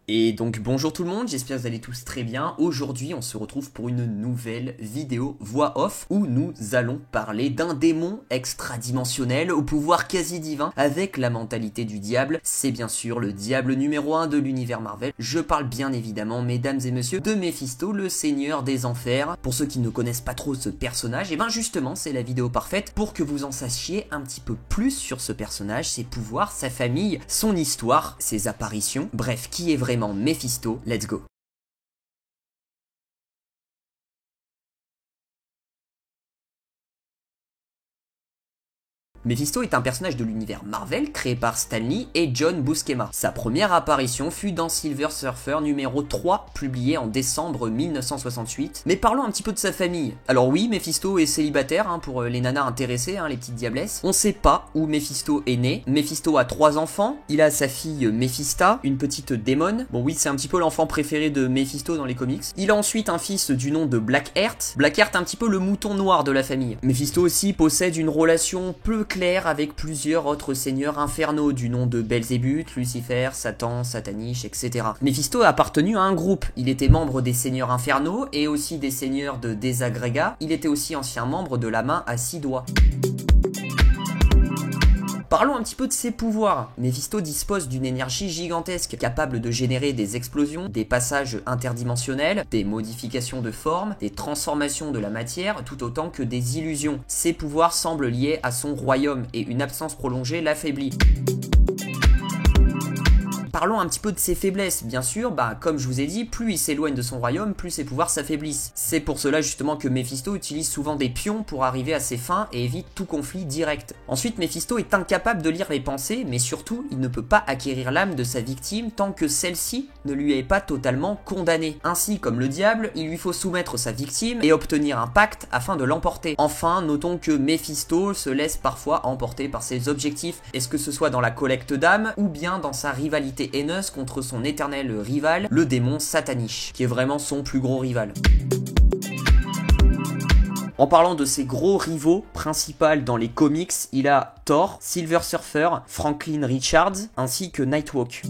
Et donc bonjour tout le monde, j'espère que vous allez tous très bien. Aujourd'hui on se retrouve pour une nouvelle vidéo voix off où nous allons parler d'un démon extradimensionnel au pouvoir quasi divin avec la mentalité du diable. C'est bien sûr le diable numéro 1 de l'univers Marvel. Je parle bien évidemment, mesdames et messieurs, de Mephisto, le seigneur des enfers. Pour ceux qui ne connaissent pas trop ce personnage, et ben justement c'est la vidéo parfaite pour que vous en sachiez un petit peu plus sur ce personnage, ses pouvoirs, sa famille, son histoire, ses apparitions, bref, qui est vraiment Mephisto. Let's go. Mephisto est un personnage de l'univers Marvel créé par Stan Lee et John Buscema. Sa première apparition fut dans Silver Surfer numéro 3, publié en décembre 1968. Mais parlons un petit peu de sa famille. Alors oui, Mephisto est célibataire, pour les nanas intéressées, les petites diablesses. On sait pas où Mephisto est né. Mephisto a 3 enfants. Il a sa fille Mephista, une petite démone. Bon oui, c'est un petit peu l'enfant préféré de Mephisto dans les comics. Il a ensuite un fils du nom de Blackheart. Blackheart un petit peu le mouton noir de la famille. Mephisto aussi possède une relation peu claire avec plusieurs autres seigneurs infernaux du nom de Belzébuth, Lucifer, Satan, Sataniche, etc. Mephisto a appartenu à un groupe. Il était membre des seigneurs infernaux et aussi des seigneurs de Désagrégat. Il était aussi ancien membre de la main à 6 doigts. Parlons un petit peu de ses pouvoirs. Mephisto dispose d'une énergie gigantesque, capable de générer des explosions, des passages interdimensionnels, des modifications de forme, des transformations de la matière, tout autant que des illusions. Ses pouvoirs semblent liés à son royaume et une absence prolongée l'affaiblit. Parlons un petit peu de ses faiblesses, bien sûr, comme je vous ai dit, plus il s'éloigne de son royaume, plus ses pouvoirs s'affaiblissent. C'est pour cela justement que Mephisto utilise souvent des pions pour arriver à ses fins et évite tout conflit direct. Ensuite, Mephisto est incapable de lire les pensées, mais surtout, il ne peut pas acquérir l'âme de sa victime tant que celle-ci ne lui est pas totalement condamnée. Ainsi, comme le diable, il lui faut soumettre sa victime et obtenir un pacte afin de l'emporter. Enfin, notons que Mephisto se laisse parfois emporter par ses objectifs, est-ce que ce soit dans la collecte d'âmes ou bien dans sa rivalité haineuse contre son éternel rival, le démon Sataniche, qui est vraiment son plus gros rival. En parlant de ses gros rivaux principaux dans les comics, il a Thor, Silver Surfer, Franklin Richards, ainsi que Nightwalk.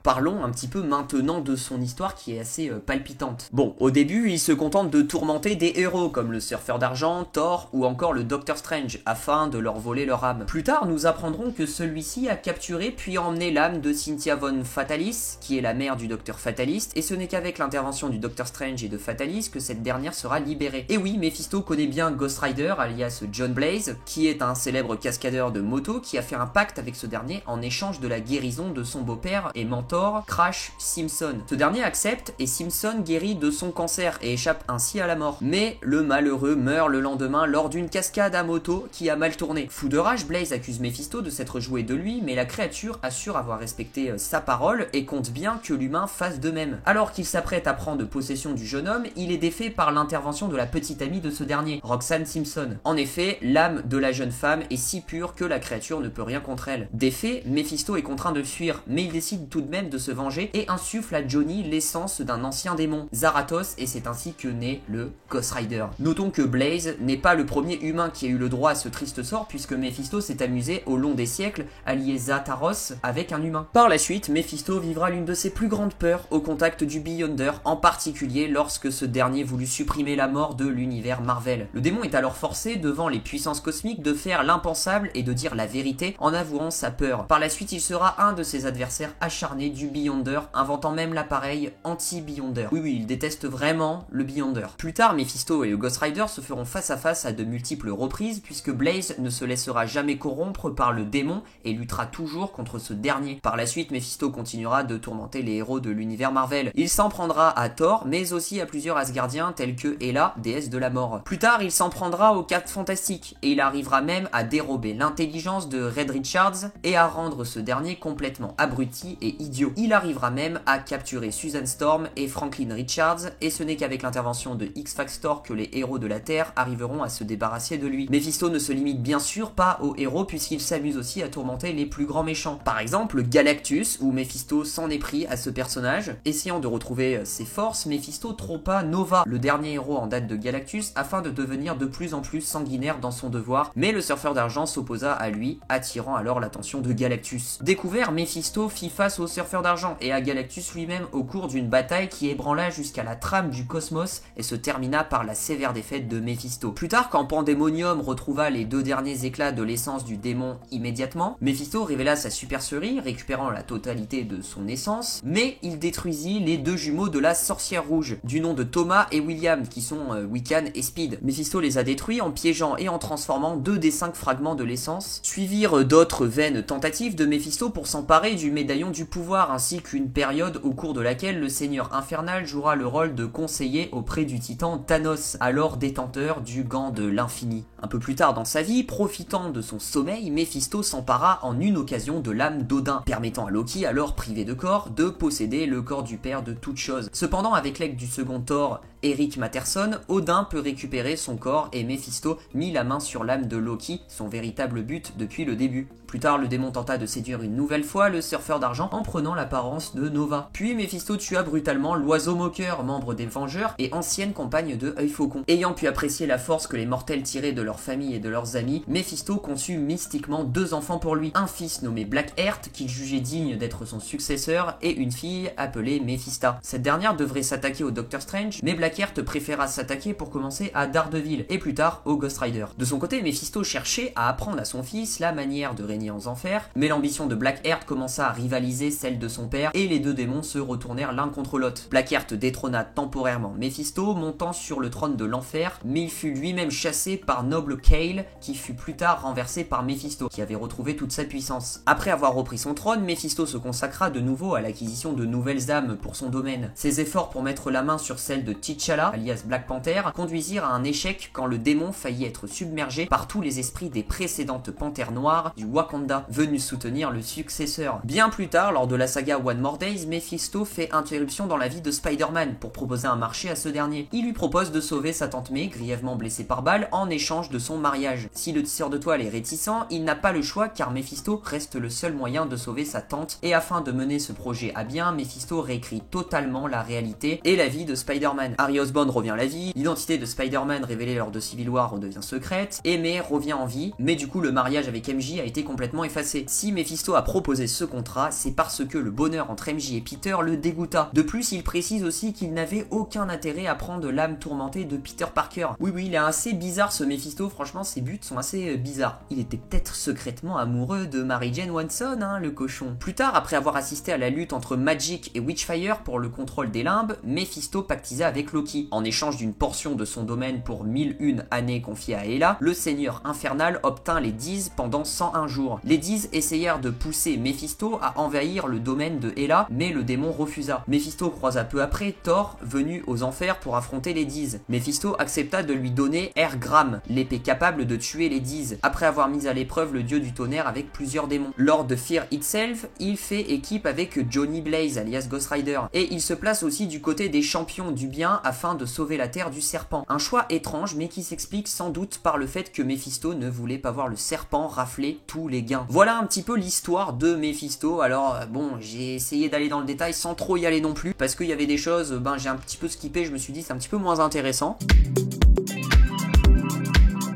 Parlons un petit peu maintenant de son histoire qui est assez palpitante. Bon, au début, il se contente de tourmenter des héros comme le Surfeur d'Argent, Thor ou encore le Docteur Strange afin de leur voler leur âme. Plus tard, nous apprendrons que celui-ci a capturé puis emmené l'âme de Cynthia Von Fatalis, qui est la mère du Docteur Fataliste, et ce n'est qu'avec l'intervention du Docteur Strange et de Fatalis que cette dernière sera libérée. Et oui, Mephisto connaît bien Ghost Rider, alias John Blaze, qui est un célèbre cascadeur de moto qui a fait un pacte avec ce dernier en échange de la guérison de son beau-père et mentor Crash Simpson. Ce dernier accepte et Simpson guérit de son cancer et échappe ainsi à la mort. Mais le malheureux meurt le lendemain lors d'une cascade à moto qui a mal tourné. Fou de rage, Blaze accuse Mephisto de s'être joué de lui, mais la créature assure avoir respecté sa parole et compte bien que l'humain fasse de même. Alors qu'il s'apprête à prendre possession du jeune homme, il est défait par l'intervention de la petite amie de ce dernier, Roxanne Simpson. En effet, l'âme de la jeune femme est si pure que la créature ne peut rien contre elle. Défait, Mephisto est contraint de fuir, mais il décide tout de même de se venger et insuffle à Johnny l'essence d'un ancien démon, Zarathos, et c'est ainsi que naît le Ghost Rider. Notons que Blaze n'est pas le premier humain qui a eu le droit à ce triste sort puisque Mephisto s'est amusé au long des siècles à lier Zataros avec un humain. Par la suite, Mephisto vivra l'une de ses plus grandes peurs au contact du Beyonder, en particulier lorsque ce dernier voulut supprimer la mort de l'univers Marvel. Le démon est alors forcé devant les puissances cosmiques de faire l'impensable et de dire la vérité en avouant sa peur. Par la suite, il sera un de ses adversaires acharnés du Beyonder, inventant même l'appareil anti-Beyonder. Oui, il déteste vraiment le Beyonder. Plus tard, Mephisto et le Ghost Rider se feront face à face à de multiples reprises, puisque Blaze ne se laissera jamais corrompre par le démon et luttera toujours contre ce dernier. Par la suite, Mephisto continuera de tourmenter les héros de l'univers Marvel. Il s'en prendra à Thor, mais aussi à plusieurs Asgardiens tels que Hela, déesse de la mort. Plus tard, il s'en prendra aux 4 fantastiques, et il arrivera même à dérober l'intelligence de Red Richards et à rendre ce dernier complètement abruti et idiot. idiot. Il arrivera même à capturer Susan Storm et Franklin Richards, et ce n'est qu'avec l'intervention de X-Factor que les héros de la Terre arriveront à se débarrasser de lui. Mephisto ne se limite bien sûr pas aux héros puisqu'il s'amuse aussi à tourmenter les plus grands méchants. Par exemple Galactus, où Mephisto s'en est pris à ce personnage. Essayant de retrouver ses forces, Mephisto trompa Nova, le dernier héros en date de Galactus, afin de devenir de plus en plus sanguinaire dans son devoir, mais le surfeur d'argent s'opposa à lui, attirant alors l'attention de Galactus. Découvert, Mephisto fit face au surfeur d'argent et à Galactus lui-même au cours d'une bataille qui ébranla jusqu'à la trame du cosmos et se termina par la sévère défaite de Mephisto. Plus tard, quand Pandemonium retrouva les 2 derniers éclats de l'essence du démon immédiatement, Mephisto révéla sa supercherie, récupérant la totalité de son essence, mais il détruisit les 2 jumeaux de la sorcière rouge, du nom de Thomas et William, qui sont Wiccan et Speed. Mephisto les a détruits en piégeant et en transformant 2 des 5 fragments de l'essence. Suivirent d'autres vaines tentatives de Mephisto pour s'emparer du médaillon du pouvoir, ainsi qu'une période au cours de laquelle le Seigneur Infernal jouera le rôle de conseiller auprès du titan Thanos, alors détenteur du gant de l'infini. Un peu plus tard dans sa vie, profitant de son sommeil, Mephisto s'empara en une occasion de l'âme d'Odin, permettant à Loki, alors privé de corps, de posséder le corps du père de toute chose. Cependant, avec l'aide du second Thor, Eric Matterson, Odin peut récupérer son corps et Mephisto mit la main sur l'âme de Loki, son véritable but depuis le début. Plus tard, le démon tenta de séduire une nouvelle fois le surfeur d'argent en prenant l'apparence de Nova. Puis Mephisto tua brutalement l'oiseau moqueur, membre des Vengeurs et ancienne compagne de Œil Faucon. Ayant pu apprécier la force que les mortels tiraient de leur famille et de leurs amis, Mephisto conçut mystiquement 2 enfants pour lui. Un fils nommé Blackheart, qu'il jugeait digne d'être son successeur, et une fille appelée Mephista. Cette dernière devrait s'attaquer au Doctor Strange, mais Blackheart préféra s'attaquer pour commencer à Daredevil, et plus tard au Ghost Rider. De son côté, Mephisto cherchait à apprendre à son fils la manière de régner aux enfers, mais l'ambition de Blackheart commença à rivaliser celle de son père, et les 2 démons se retournèrent l'un contre l'autre. Blackheart détrôna temporairement Mephisto, montant sur le trône de l'enfer, mais il fut lui-même chassé par Noble Kale, qui fut plus tard renversé par Mephisto, qui avait retrouvé toute sa puissance. Après avoir repris son trône, Mephisto se consacra de nouveau à l'acquisition de nouvelles âmes pour son domaine. Ses efforts pour mettre la main sur celle de T'Challa, alias Black Panther, conduisirent à un échec quand le démon faillit être submergé par tous les esprits des précédentes panthères noires du Wakanda, venus soutenir le successeur. Bien plus tard, lors de la saga One More Days, Mephisto fait interruption dans la vie de Spider-Man pour proposer un marché à ce dernier. Il lui propose de sauver sa tante May, grièvement blessée par balle, en échange de son mariage. Si le tisseur de toile est réticent, il n'a pas le choix car Mephisto reste le seul moyen de sauver sa tante, et afin de mener ce projet à bien, Mephisto réécrit totalement la réalité et la vie de Spider-Man. Harry Osborn revient à la vie, l'identité de Spider-Man révélée lors de Civil War redevient secrète, et May revient en vie, mais du coup le mariage avec MJ a été complètement effacé. Si Mephisto a proposé ce contrat, c'est parce que le bonheur entre MJ et Peter le dégoûta. De plus, il précise aussi qu'il n'avait aucun intérêt à prendre l'âme tourmentée de Peter Parker. Oui, il est assez bizarre ce Mephisto, franchement ses buts sont assez bizarres. Il était peut-être secrètement amoureux de Mary Jane Watson, hein, le cochon. Plus tard, après avoir assisté à la lutte entre Magic et Witchfire pour le contrôle des limbes, Mephisto pactisa avec Loki. En échange d'une portion de son domaine pour 1001 années confiées à Hela, le Seigneur Infernal obtint les Diz pendant 101 jours. Les Diz essayèrent de pousser Mephisto à envahir le domaine de Hela, mais le démon refusa. Mephisto croisa peu après Thor, venu aux enfers pour affronter les Diz. Mephisto accepta de lui donner Ergram, l'épée capable de tuer les Diz, après avoir mis à l'épreuve le dieu du tonnerre avec plusieurs démons. Lors de Fear Itself, il fait équipe avec Johnny Blaze, alias Ghost Rider, et il se place aussi du côté des champions du bien afin de sauver la terre du serpent. Un choix étrange, mais qui s'explique sans doute par le fait que Mephisto ne voulait pas voir le serpent rafler tous les gains. Voilà un petit peu l'histoire de Mephisto. Alors bon, j'ai essayé d'aller dans le détail sans trop y aller non plus, parce qu'il y avait des choses, j'ai un petit peu skippé, je me suis dit c'est un petit peu moins intéressant.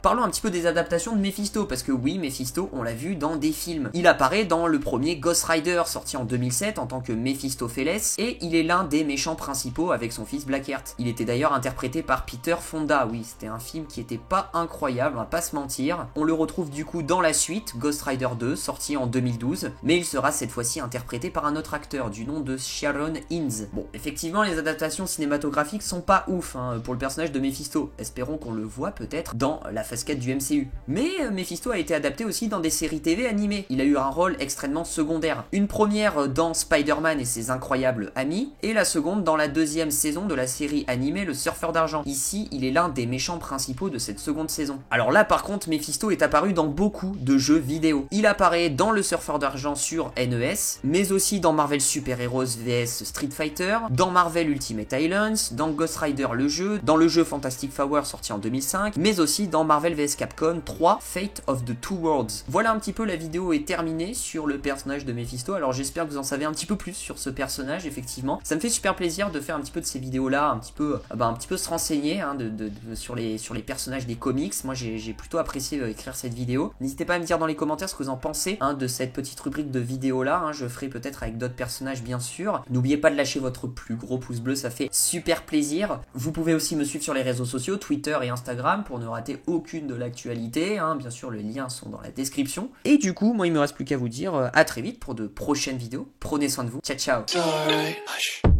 Parlons un petit peu des adaptations de Mephisto, parce que oui, Mephisto, on l'a vu dans des films. Il apparaît dans le premier Ghost Rider, sorti en 2007 en tant que Mephistopheles, et il est l'un des méchants principaux avec son fils Blackheart. Il était d'ailleurs interprété par Peter Fonda, oui, c'était un film qui était pas incroyable, on va pas se mentir. On le retrouve du coup dans la suite, Ghost Rider 2, sorti en 2012, mais il sera cette fois-ci interprété par un autre acteur, du nom de Sharon Innes. Bon, effectivement, les adaptations cinématographiques sont pas ouf pour le personnage de Mephisto. Espérons qu'on le voit peut-être dans la Phase 4 du MCU. Mais Mephisto a été adapté aussi dans des séries TV animées. Il a eu un rôle extrêmement secondaire. Une première dans Spider-Man et ses incroyables amis, et la seconde dans la deuxième saison de la série animée Le Surfeur d'Argent. Ici, il est l'un des méchants principaux de cette seconde saison. Alors là, par contre, Mephisto est apparu dans beaucoup de jeux vidéo. Il apparaît dans Le Surfeur d'Argent sur NES, mais aussi dans Marvel Super Heroes vs Street Fighter, dans Marvel Ultimate Alliance, dans Ghost Rider le jeu, dans le jeu Fantastic Four sorti en 2005, mais aussi dans Marvel vs Capcom 3 Fate of the Two Worlds. Voilà un petit peu, la vidéo est terminée sur le personnage de Mephisto. Alors j'espère que vous en savez un petit peu plus sur ce personnage, effectivement. Ça me fait super plaisir de faire un petit peu de ces vidéos-là, un petit peu se renseigner hein, sur les personnages des comics. Moi j'ai plutôt apprécié écrire cette vidéo. N'hésitez pas à me dire dans les commentaires ce que vous en pensez hein, de cette petite rubrique de vidéo-là. Hein. Je ferai peut-être avec d'autres personnages, bien sûr. N'oubliez pas de lâcher votre plus gros pouce bleu, ça fait super plaisir. Vous pouvez aussi me suivre sur les réseaux sociaux, Twitter et Instagram, pour ne rater aucune de l'actualité. Hein. Bien sûr, les liens sont dans la description. Et du coup, moi, il me reste plus qu'à vous dire à très vite pour de prochaines vidéos. Prenez soin de vous. Ciao, ciao.